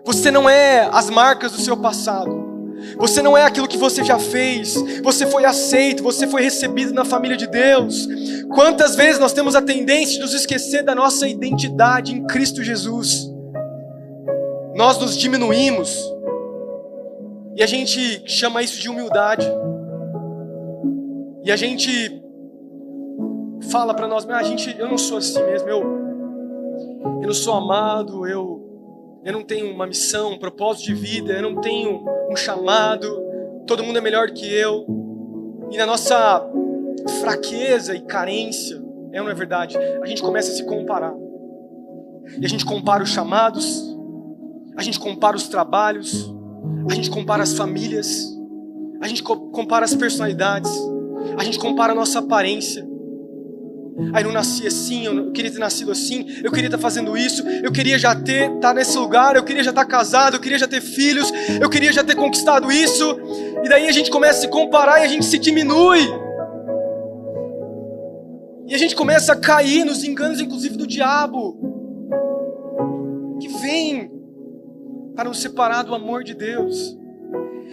Você não é as marcas do seu passado. Você não é aquilo que você já fez. Você foi aceito, você foi recebido na família de Deus. Quantas vezes nós temos a tendência de nos esquecer da nossa identidade em Cristo Jesus. Nós nos diminuímos e a gente chama isso de humildade. E a gente fala para nós, eu não sou assim mesmo, eu não sou amado, eu não tenho uma missão, um propósito de vida, eu não tenho um chamado, todo mundo é melhor que eu. E na nossa fraqueza e carência, não é verdade? A gente começa a se comparar. E a gente compara os chamados, a gente compara os trabalhos, a gente compara as famílias, a gente compara as personalidades, a gente compara a nossa aparência. Aí não nasci assim, eu queria ter nascido assim, eu queria estar fazendo isso, eu queria já estar nesse lugar, eu queria já estar casado, eu queria já ter filhos, eu queria já ter conquistado isso. E daí a gente começa a se comparar e a gente se diminui. E a gente começa a cair nos enganos, inclusive do diabo, que vem para nos separar do amor de Deus.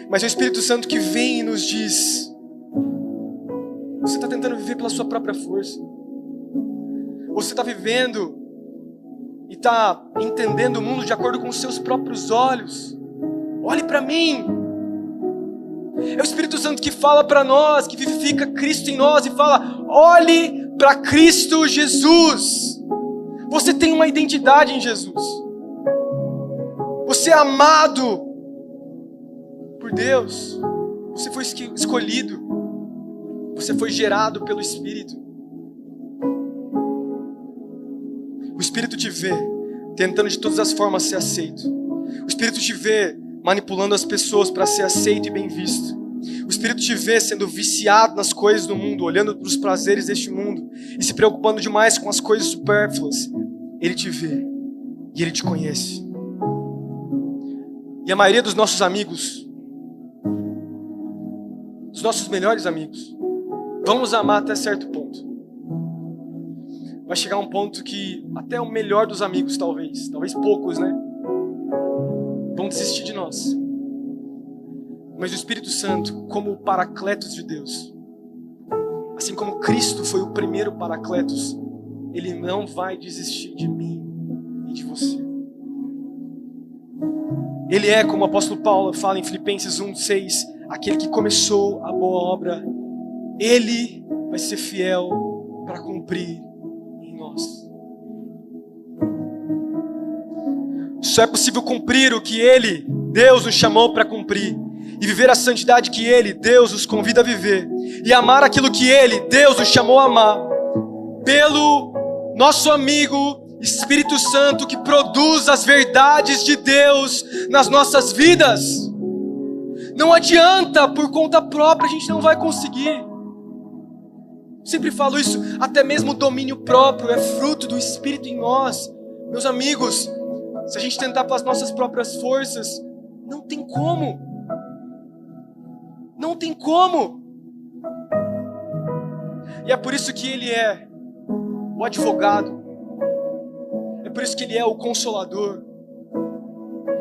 Mas é o Espírito Santo que vem e nos diz: você está tentando viver pela sua própria força. Você está vivendo e está entendendo o mundo de acordo com os seus próprios olhos. Olhe para mim. É o Espírito Santo que fala para nós, que vivifica Cristo em nós e fala: olhe para Cristo Jesus. Você tem uma identidade em Jesus. Você é amado por Deus. Você foi escolhido. Você foi gerado pelo Espírito. O Espírito te vê tentando de todas as formas ser aceito. O Espírito te vê manipulando as pessoas para ser aceito e bem visto. O Espírito te vê sendo viciado nas coisas do mundo, olhando para os prazeres deste mundo e se preocupando demais com as coisas supérfluas. Ele te vê e Ele te conhece. E a maioria dos nossos amigos, dos nossos melhores amigos, vão nos amar até certo ponto. Vai chegar um ponto que até o melhor dos amigos, talvez poucos, né? Vão desistir de nós. Mas o Espírito Santo, como o Paracletos de Deus, assim como Cristo foi o primeiro Paracletos, Ele não vai desistir de mim e de você. Ele é, como o apóstolo Paulo fala em Filipenses 1:6, aquele que começou a boa obra, Ele vai ser fiel para cumprir em nós. Só é possível cumprir o que Ele, Deus, nos chamou para cumprir, e viver a santidade que Ele, Deus, nos convida a viver, e amar aquilo que Ele, Deus, nos chamou a amar, pelo nosso amigo Espírito Santo, que produz as verdades de Deus nas nossas vidas. Não adianta, por conta própria, a gente não vai conseguir. Sempre falo isso, até mesmo o domínio próprio é fruto do Espírito em nós. Meus amigos, se a gente tentar pelas nossas próprias forças, não tem como. Não tem como. E é por isso que Ele é o advogado. É por isso que Ele é o consolador.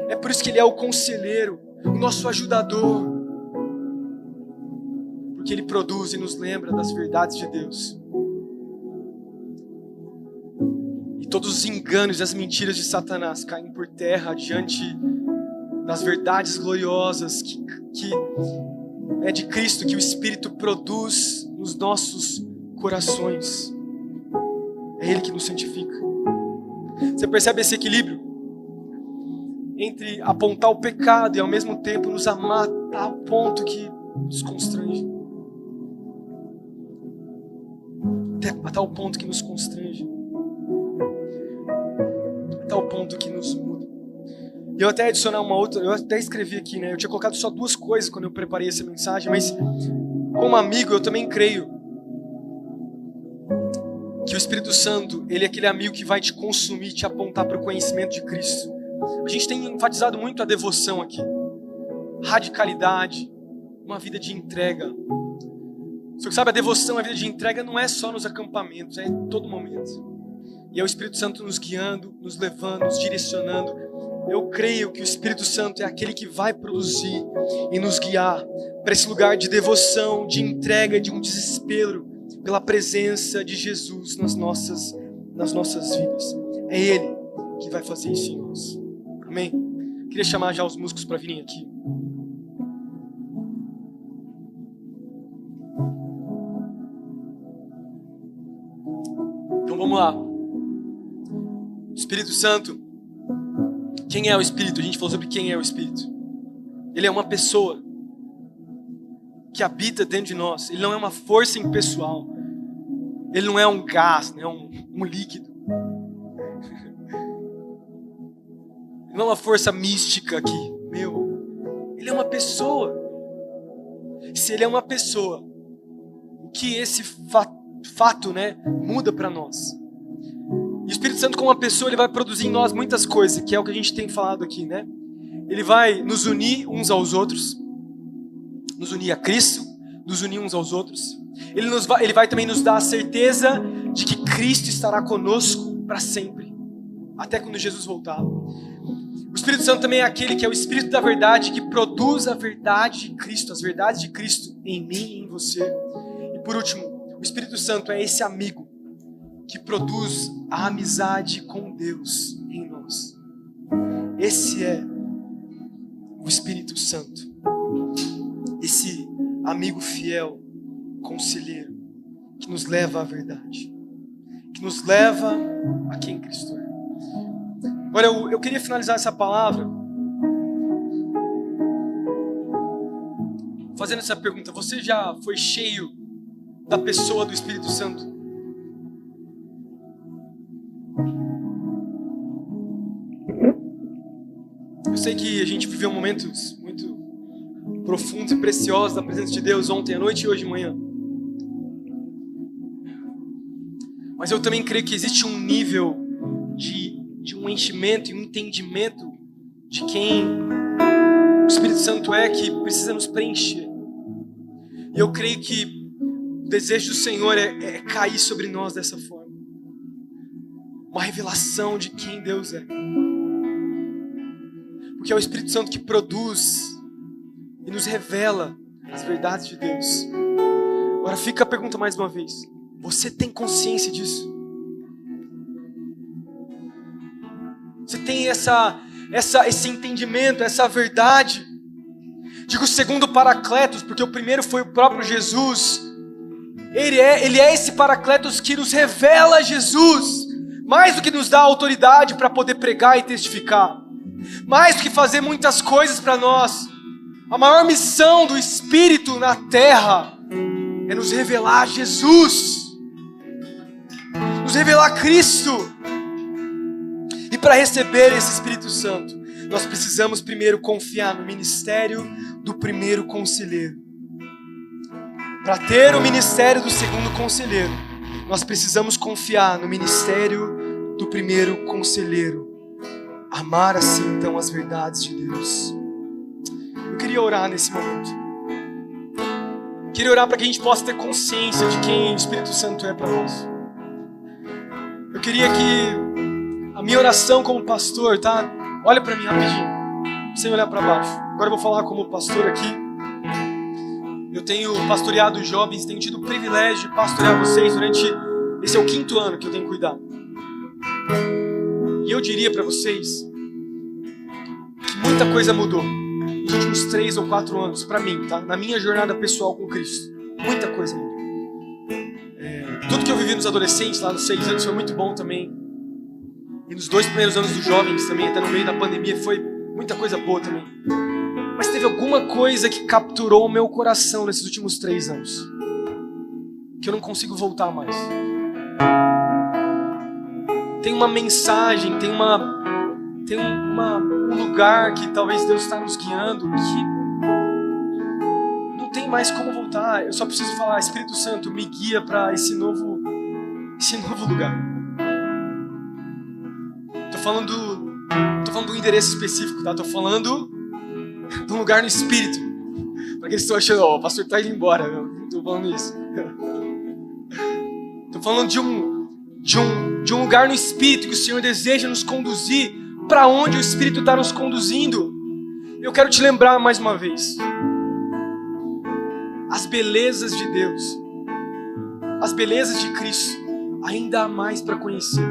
É por isso que Ele é o conselheiro, o nosso ajudador. Porque Ele produz e nos lembra das verdades de Deus. E todos os enganos e as mentiras de Satanás caem por terra diante das verdades gloriosas que é de Cristo, que o Espírito produz nos nossos corações. É Ele que nos santifica. Você percebe esse equilíbrio? Entre apontar o pecado e ao mesmo tempo nos amar a tal ponto que nos constrange. A tal ponto que nos constrange. A tal ponto que nos muda. E eu até adicionar uma outra, eu até escrevi aqui, né? Eu tinha colocado só 2 coisas quando eu preparei essa mensagem, mas como amigo eu também creio que o Espírito Santo, Ele é aquele amigo que vai te consumir, te apontar para o conhecimento de Cristo. A gente tem enfatizado muito a devoção aqui. Radicalidade, uma vida de entrega. Só que sabe, a devoção, a vida de entrega não é só nos acampamentos, é em todo momento. E é o Espírito Santo nos guiando, nos levando, nos direcionando. Eu creio que o Espírito Santo é aquele que vai produzir e nos guiar para esse lugar de devoção, de entrega, de um desespero pela presença de Jesus nas nossas vidas. É Ele que vai fazer isso em nós. Amém? Queria chamar já os músicos para virem aqui. Então vamos lá. Espírito Santo. Quem é o Espírito? A gente falou sobre quem é o Espírito. Ele é uma pessoa que habita dentro de nós. Ele não é uma força impessoal. Ele não é um gás, né? um líquido. Ele não é uma força mística aqui. Ele é uma pessoa. Se ele é uma pessoa, o que esse fato, né, muda para nós? E o Espírito Santo, como uma pessoa, ele vai produzir em nós muitas coisas, que é o que a gente tem falado aqui, né? Ele vai nos unir uns aos outros, nos unir a Cristo, nos unir uns aos outros. Ele vai também nos dar a certeza de que Cristo estará conosco para sempre, até quando Jesus voltar. O Espírito Santo também é aquele que é o Espírito da verdade, que produz a verdade de Cristo, as verdades de Cristo em mim e em você. E por último, o Espírito Santo é esse amigo que produz a amizade com Deus em nós. Esse é o Espírito Santo, esse amigo fiel, conselheiro, que nos leva à verdade, que nos leva a quem Cristo é. Agora eu queria finalizar essa palavra fazendo essa pergunta: você já foi cheio da pessoa do Espírito Santo? Eu sei que a gente viveu momentos muito profundos e preciosos da presença de Deus ontem à noite e hoje de manhã. Mas eu também creio que existe um nível de um enchimento e um entendimento de quem o Espírito Santo é, que precisa nos preencher. E eu creio que o desejo do Senhor é cair sobre nós dessa forma. Uma revelação de quem Deus é. Porque é o Espírito Santo que produz e nos revela as verdades de Deus. Agora fica a pergunta mais uma vez: você tem consciência disso? Você tem esse entendimento, essa verdade? Digo segundo Paracletos, porque o primeiro foi o próprio Jesus. Ele é esse Paracletos que nos revela Jesus, mais do que nos dá autoridade para poder pregar e testificar, mais do que fazer muitas coisas para nós. A maior missão do Espírito na terra é nos revelar Jesus, nos revelar Cristo. E para receber esse Espírito Santo, nós precisamos primeiro confiar no ministério do primeiro conselheiro. Para ter o ministério do segundo conselheiro, nós precisamos confiar no ministério do primeiro conselheiro. Amar assim então as verdades de Deus. Eu queria orar nesse momento. Queria orar para que a gente possa ter consciência de quem o Espírito Santo é para nós. Eu queria que a minha oração como pastor, tá? Olha para mim rapidinho, sem olhar para baixo. Agora eu vou falar como pastor aqui. Eu tenho pastoreado jovens, tenho tido o privilégio de pastorear vocês durante... Esse é o 5º ano que eu tenho cuidado. E eu diria para vocês que muita coisa mudou nos últimos 3 ou 4 anos, para mim, tá? Na minha jornada pessoal com Cristo. Muita coisa mudou. Tudo que eu vivi nos adolescentes, lá nos 6 anos, foi muito bom também. E nos 2 primeiros anos dos jovens também, até no meio da pandemia, foi muita coisa boa também. Mas teve alguma coisa que capturou o meu coração nesses últimos 3 anos, que eu não consigo voltar mais. Tem uma mensagem, tem um lugar que talvez Deus está nos guiando, que não tem mais como voltar. Eu só preciso falar: Espírito Santo, me guia para esse novo lugar. Tô falando do endereço específico, tá? Tô falando de um lugar no Espírito. Para que eles estão achando, o pastor tá indo embora, eu tô falando isso. Tô falando de um lugar no Espírito que o Senhor deseja nos conduzir para onde o Espírito está nos conduzindo. Eu quero te lembrar mais uma vez: as belezas de Deus, as belezas de Cristo, ainda há mais para conhecer.